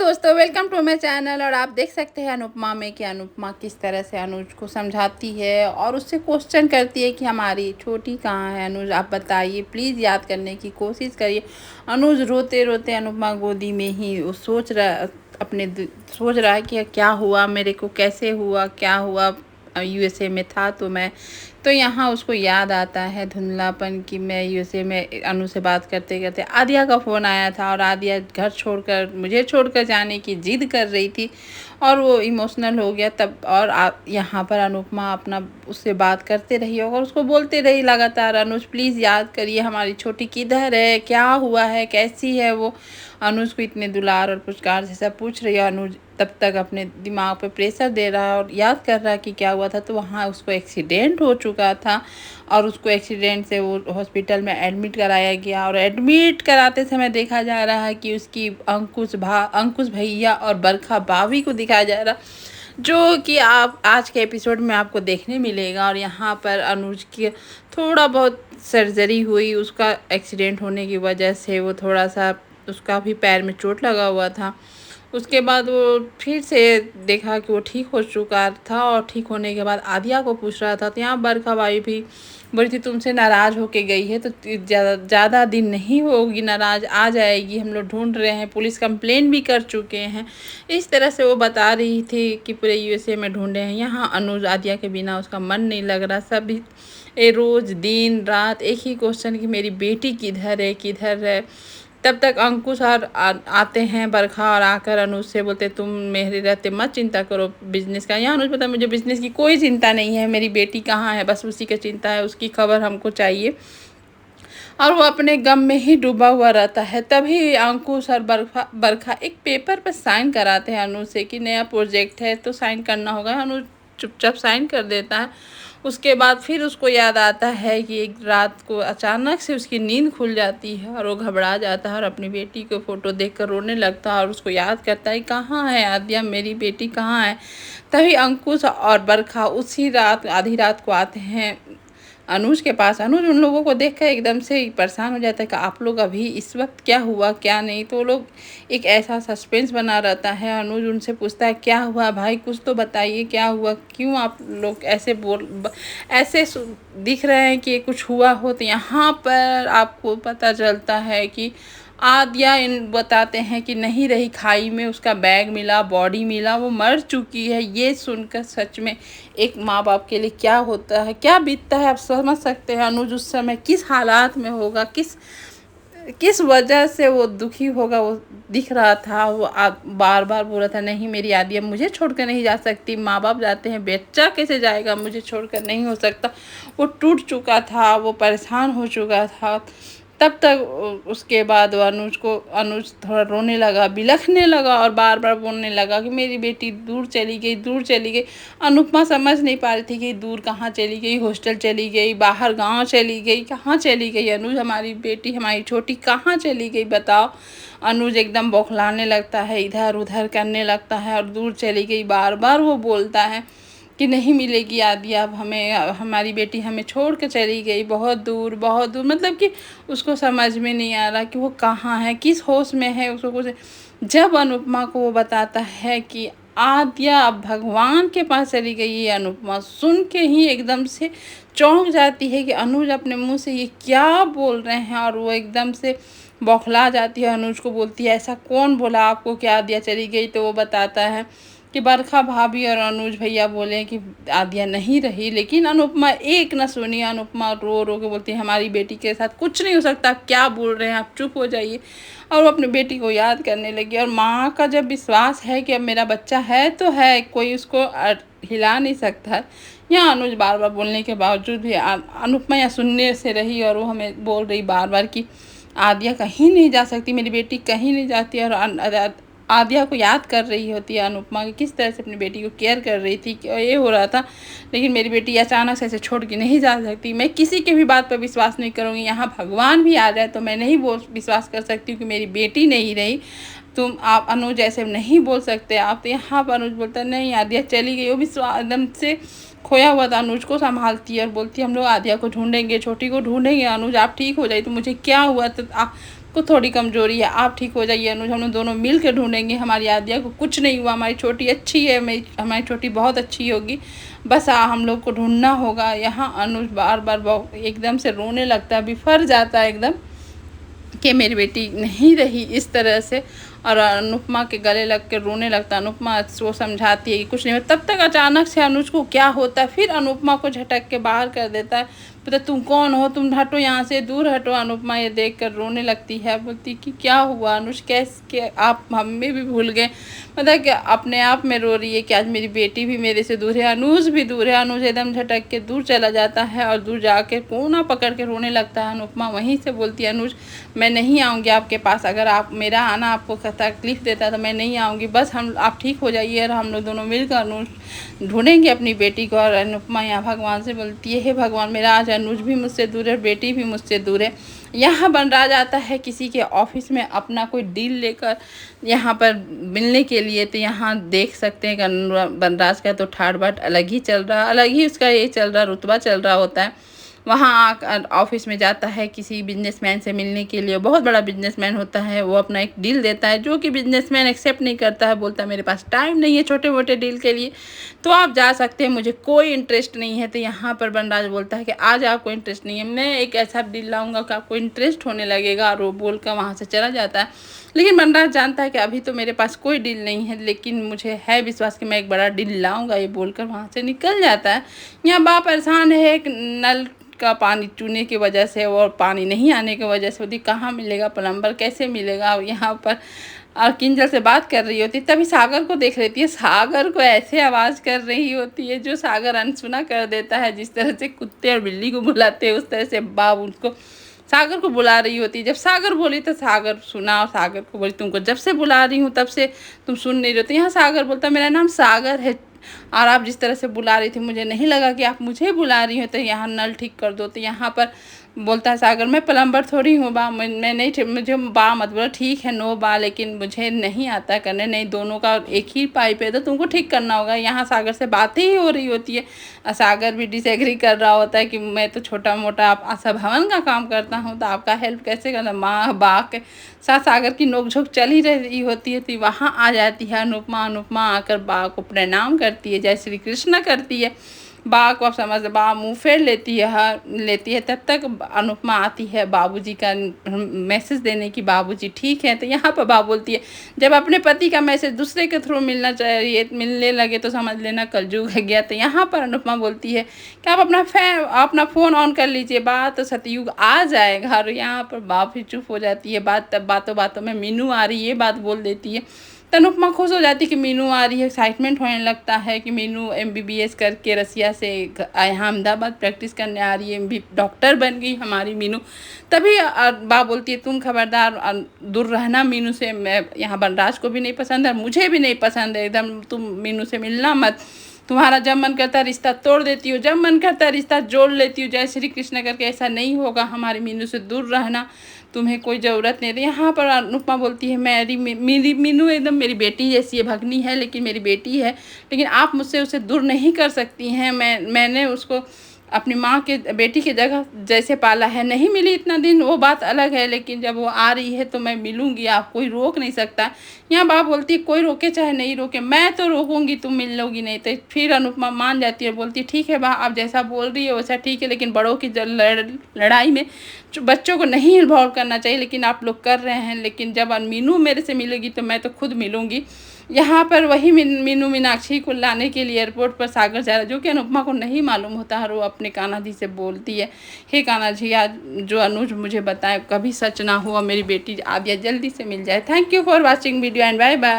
दोस्तों, welcome to my channel. और आप देख सकते हैं अनुपमा में कि अनुपमा किस तरह से अनुज को समझाती है और उससे क्वेश्चन करती है कि हमारी छोटी कहाँ है। अनुज आप बताइए, प्लीज़ याद करने की कोशिश करिए। अनुज रोते रोते अनुपमा गोदी में ही वो सोच रहा है कि क्या हुआ मेरे को, कैसे हुआ, क्या हुआ। यूएसए में था तो यहाँ उसको याद आता है धुंधलापन कि मैं यूएसए में अनु से बात करते करते आदिया का फ़ोन आया था और आदिया घर छोड़कर मुझे छोड़कर जाने की ज़िद कर रही थी और वो इमोशनल हो गया तब। और यहाँ पर अनुपमा अपना उससे बात करते रही और उसको बोलते रही लगातार, अनुज प्लीज़ याद करिए हमारी छोटी किधर है, क्या हुआ है, कैसी है वो। अनुज को इतने दुलार और पुचकार जैसा पूछ रही है। अनुज तब तक अपने दिमाग पे प्रेशर दे रहा है और याद कर रहा है कि क्या हुआ था। तो वहाँ उसको एक्सीडेंट हो चुका था और उसको एक्सीडेंट से वो हॉस्पिटल में एडमिट कराया गया और एडमिट कराते समय देखा जा रहा है कि उसकी अंकुश भैया और बरखा भाभी को दिखाया जा रहा, जो कि आप आज के एपिसोड में आपको देखने मिलेगा। और यहाँ पर अनुज की थोड़ा बहुत सर्जरी हुई, उसका एक्सीडेंट होने की वजह से वो थोड़ा सा उसका भी पैर में चोट लगा हुआ था। उसके बाद वो फिर से देखा कि वो ठीक हो चुका था और ठीक होने के बाद आदिया को पूछ रहा था। तो यहाँ बरखा भाई भी बोली थी तुमसे नाराज़ होके गई है तो ज़्यादा दिन नहीं होगी नाराज़, आ जाएगी, हम लोग ढूंढ रहे हैं, पुलिस कंप्लेन भी कर चुके हैं। इस तरह से वो बता रही थी कि पूरे यूएसए में ढूंढे हैं। यहाँ अनुज आदिया के बिना उसका मन नहीं लग रहा। सभी रोज़ दिन रात एक ही क्वेश्चन कि मेरी बेटी किधर है, किधर है। तब तक अंकुश और आते हैं बरखा और आकर अनुज से बोलते तुम मेरे रहते मत चिंता करो बिज़नेस का। यहाँ अनुज पता मुझे बिज़नेस की कोई चिंता नहीं है, मेरी बेटी कहाँ है बस उसी की चिंता है, उसकी खबर हमको चाहिए। और वो अपने गम में ही डूबा हुआ रहता है। तभी अंकुश और बरखा एक पेपर पर साइन कराते हैं अनुज से कि नया प्रोजेक्ट है तो साइन करना होगा। अनुज चुपचाप साइन कर देता है। उसके बाद फिर उसको याद आता है कि एक रात को अचानक से उसकी नींद खुल जाती है और वो घबरा जाता है और अपनी बेटी को फ़ोटो देखकर रोने लगता है और उसको याद करता है कहाँ है आदिया, मेरी बेटी कहाँ है। तभी अंकुश और बरखा उसी रात आधी रात को आते हैं अनुज के पास। अनुज उन लोगों को देखकर एकदम से परेशान हो जाता है कि आप लोग अभी इस वक्त क्या हुआ क्या नहीं। तो लोग एक ऐसा सस्पेंस बना रहता है। अनुज उनसे पूछता है क्या हुआ भाई, कुछ तो बताइए क्या हुआ, क्यों आप लोग ऐसे दिख रहे हैं कि कुछ हुआ हो। तो यहाँ पर आपको पता चलता है कि आदिया इन बताते हैं कि नहीं रही, खाई में उसका बैग मिला, बॉडी मिला, वो मर चुकी है। ये सुनकर सच में एक माँ बाप के लिए क्या होता है, क्या बीतता है, आप समझ सकते हैं अनुज उस समय किस हालात में होगा, किस वजह से वो दुखी होगा। वो दिख रहा था, वो बार बार बोल रहा था नहीं मेरी आदिया मुझे छोड़कर नहीं जा सकती, माँ बाप जाते हैं बच्चा कैसे जाएगा, मुझे छोड़कर नहीं हो सकता। वो टूट चुका था, वो परेशान हो चुका था। तब तक उसके बाद वो अनुज थोड़ा रोने लगा, बिलखने लगा और बार बार बोलने लगा कि मेरी बेटी दूर चली गई, दूर चली गई। अनुपमा समझ नहीं पा रही थी कि दूर कहाँ चली गई, हॉस्टल चली गई, बाहर गांव चली गई, कहाँ चली गई अनुज, हमारी बेटी हमारी छोटी कहाँ चली गई बताओ। अनुज एकदम बौखलाने लगता है, इधर उधर करने लगता है और दूर चली गई बार बार वो बोलता है कि नहीं मिलेगी आदिया अब हमें, हमारी बेटी हमें छोड़ के चली गई बहुत दूर बहुत दूर। मतलब कि उसको समझ में नहीं आ रहा कि वो कहाँ है, किस होश में है, उसको कुछ। जब अनुपमा को वो बताता है कि आदिया अब भगवान के पास चली गई है, अनुपमा सुन के ही एकदम से चौंक जाती है कि अनुज अपने मुंह से ये क्या बोल रहे हैं। और वो एकदम से बौखला जाती है, अनुज को बोलती है ऐसा कौन बोला आपको कि आदिया चली गई। तो वो बताता है कि बरखा भाभी और अनुज भैया बोले कि आदिया नहीं रही। लेकिन अनुपमा एक न सुनी, अनुपमा रो रो के बोलती है हमारी बेटी के साथ कुछ नहीं हो सकता, आप क्या बोल रहे हैं, आप चुप हो जाइए। और वो अपनी बेटी को याद करने लगी। और माँ का जब विश्वास है कि अब मेरा बच्चा है तो है, कोई उसको हिला नहीं सकता। यहाँ अनुज बार बार बोलने के बावजूद भी अनुपमा यहाँ सुनने से रही और वो हमें बोल रही बार बार कि आदिया कहीं नहीं जा सकती, मेरी बेटी कहीं नहीं जाती। और आदिया को याद कर रही होती है अनुपमा कि किस तरह से अपनी बेटी को केयर कर रही थी कि ये हो रहा था, लेकिन मेरी बेटी अचानक से ऐसे छोड़ के नहीं जा सकती। मैं किसी के भी बात पर विश्वास नहीं करूँगी, यहाँ भगवान भी आ जाए तो मैं नहीं विश्वास कर सकती हूँ कि मेरी बेटी नहीं रही। तुम आप अनुज ऐसे नहीं बोल सकते आप। तो यहाँ पर अनुज बोलता है नहीं आदिया चली गई। वो भी एकदम से खोया हुआ था, अनुज को संभालती है और बोलती है हम लोग आदिया को ढूंढेंगे, छोटी को ढूंढेंगे, अनुज आप ठीक हो जाए। तो मुझे क्या हुआ, तो को थोड़ी कमज़ोरी है, आप ठीक हो जाइए अनुज, हम लोग दोनों मिल के ढूँढेंगे। हमारी आदिया को कुछ नहीं हुआ, हमारी छोटी अच्छी है, हमारी छोटी बहुत अच्छी होगी, बस हम लोग को ढूंढना होगा। यहाँ अनुज बार बार एकदम से रोने लगता है, बिफर जाता है एकदम कि मेरी बेटी नहीं रही इस तरह से, और अनुपमा के गले लग के रोने लगता है। अनुपमा वो समझाती है कि कुछ नहीं हो। तब तक अचानक से अनुज को क्या होता है, फिर अनुपमा को झटक के बाहर कर देता है। पता तुम कौन हो, तुम हटो यहाँ से, दूर हटो। अनुपमा ये देख कर रोने लगती है, बोलती कि क्या हुआ अनुज, कैसे आप हमें भी भूल गए। मतलब कि अपने आप में रो रही है कि आज मेरी बेटी भी मेरे से दूर है, अनुज भी दूर है। अनुज एकदम झटक के दूर चला जाता है और दूर जाके कोना पकड़ के रोने लगता है। अनुपमा वहीं से बोलती है अनुज मैं नहीं आऊँगी आपके पास, अगर आप मेरा आना आपको तकलीफ़ देता है तो मैं नहीं आऊँगी, बस आप ठीक हो जाइए और हम लोग दोनों मिलकर अनुज ढूंढेंगे अपनी बेटी को। और अनुपमा यहाँ भगवान से बोलती है हे भगवान, मेरा आज अनुज भी मुझसे दूर है, बेटी भी मुझसे दूर है। यहाँ बनराज आता है किसी के ऑफिस में अपना कोई डील लेकर यहाँ पर मिलने के लिए। तो यहाँ देख सकते हैं कि बनराज का तो ठाट बाट अलग ही चल रहा, अलग ही उसका ये चल रहा, रुतबा चल रहा होता है। वहाँ ऑफिस में जाता है किसी बिजनेसमैन से मिलने के लिए, बहुत बड़ा बिजनेसमैन होता है। वो अपना एक डील देता है जो कि बिजनेसमैन एक्सेप्ट नहीं करता है, बोलता है मेरे पास टाइम नहीं है छोटे मोटे डील के लिए, तो आप जा सकते हैं, मुझे कोई इंटरेस्ट नहीं है। तो यहाँ पर बनराज बोलता है कि आज आपको इंटरेस्ट नहीं है, मैं एक ऐसा डील लाऊंगा कि आपको इंटरेस्ट होने लगेगा, और वो बोल कर वहाँ से चला जाता है। लेकिन बनराज जानता है कि अभी तो मेरे पास कोई डील नहीं है, लेकिन मुझे है विश्वास कि मैं एक बड़ा डील लाऊंगा, ये बोलकर वहाँ से निकल जाता है। यहाँ बाप परेशान है, एक नल का पानी चूने की वजह से और पानी नहीं आने की वजह से होती, कहाँ मिलेगा प्लम्बर, कैसे मिलेगा। यहाँ पर और किंजल से बात कर रही होती, तभी सागर को देख लेती है। सागर को ऐसे आवाज़ कर रही होती है जो सागर अनसुना कर देता है। जिस तरह से कुत्ते और बिल्ली को बुलाते हैं उस तरह से बाब उनको सागर को बुला रही होती है। जब सागर बोली तो सागर सुना, और सागर को बोली तुमको जब से बुला रही हूँ तब से तुम सुन नहीं रहे हो। यहाँ सागर बोलता मेरा नाम सागर है, और आप जिस तरह से बुला रही थी मुझे नहीं लगा कि आप मुझे बुला रही हो, तो यहाँ नल ठीक कर दो। तो यहाँ पर बोलता है सागर मैं प्लम्बर थोड़ी हूँ बा, मैं नहीं, मुझे बा मत बोला, ठीक है नो बा, लेकिन मुझे नहीं आता करने, नहीं दोनों का एक ही पाइप है तो तुमको ठीक करना होगा। यहाँ सागर से बातें ही हो रही होती है, और सागर भी डिसएग्री कर रहा होता है कि मैं तो छोटा मोटा आप आशा भवन का काम करता हूँ, तो आपका हेल्प कैसे करना। माँ बा के साथ सागर की नोकझोंक चल ही रही होती है। तो वहाँ आ जाती है अनुपमा। अनुपमा आकर बा को प्रणाम करती है, जय श्री कृष्ण करती है। बा को आप समझ, बा मुँह फेर लेती है। तब तक अनुपमा आती है बाबूजी का मैसेज देने की, बाबूजी ठीक है। तो यहाँ पर बा बोलती है जब अपने पति का मैसेज दूसरे के थ्रू मिलने लगे तो समझ लेना कलयुग है गया। तो यहाँ पर अनुपमा बोलती है कि आप अपना फ़ोन ऑन कर लीजिए, बात तो सतयुग आ जाएगा। और यहाँ पर बा फिर चुप हो जाती है। तब बातों बातों में मीनू आ रही है, ये बात बोल देती है। तो अनुपमा खुश हो जाती है कि मीनू आ रही है, एक्साइटमेंट होने लगता है कि मीनू MBBS करके रसिया से यहाँ अहमदाबाद प्रैक्टिस करने आ रही है, डॉक्टर बन गई हमारी मीनू। तभी बा बोलती है तुम खबरदार दूर रहना मीनू से, मैं यहाँ बनराज को भी नहीं पसंद है, मुझे भी नहीं पसंद है, एकदम तुम मीनू से मिलना मत। तुम्हारा जब मन करता है रिश्ता तोड़ देती हो, जब मन करता है रिश्ता जोड़ लेती हो, जय श्री कृष्ण करके। ऐसा नहीं होगा, हमारी मीनू से दूर रहना, तुम्हें कोई ज़रूरत नहीं। यहाँ पर अनुपमा बोलती है मेरी मीनू एकदम मेरी बेटी जैसी है, भगनी है लेकिन मेरी बेटी है, लेकिन आप मुझसे उसे दूर नहीं कर सकती हैं। मैंने उसको अपनी माँ के बेटी की जगह जैसे पाला है, नहीं मिली इतना दिन वो बात अलग है, लेकिन जब वो आ रही है तो मैं मिलूंगी, आप कोई रोक नहीं सकता। यहाँ बाप बोलती है कोई रोके चाहे नहीं रोके, मैं तो रोकूंगी, तुम मिल लोगी नहीं। तो फिर अनुपमा मान जाती है, बोलती है ठीक है बा, आप जैसा बोल रही है वैसा ठीक है, लेकिन बड़ों की लड़ाई में बच्चों को नहीं इन्वॉल्व करना चाहिए, लेकिन आप लोग कर रहे हैं। लेकिन जब मीनू मेरे से मिलेगी तो मैं तो खुद मिलूंगी। यहाँ पर वही मीनू मीनाक्षी को लाने के लिए एयरपोर्ट पर सागर जा रहा है, जो कि अनुपमा को नहीं मालूम होता है। वो अपने कान्हा जी से बोलती है हे कान्हा जी, आज जो अनुज मुझे बताए कभी सच ना हुआ, मेरी बेटी आदिया जल्दी से मिल जाए। Thank you for watching video and bye bye.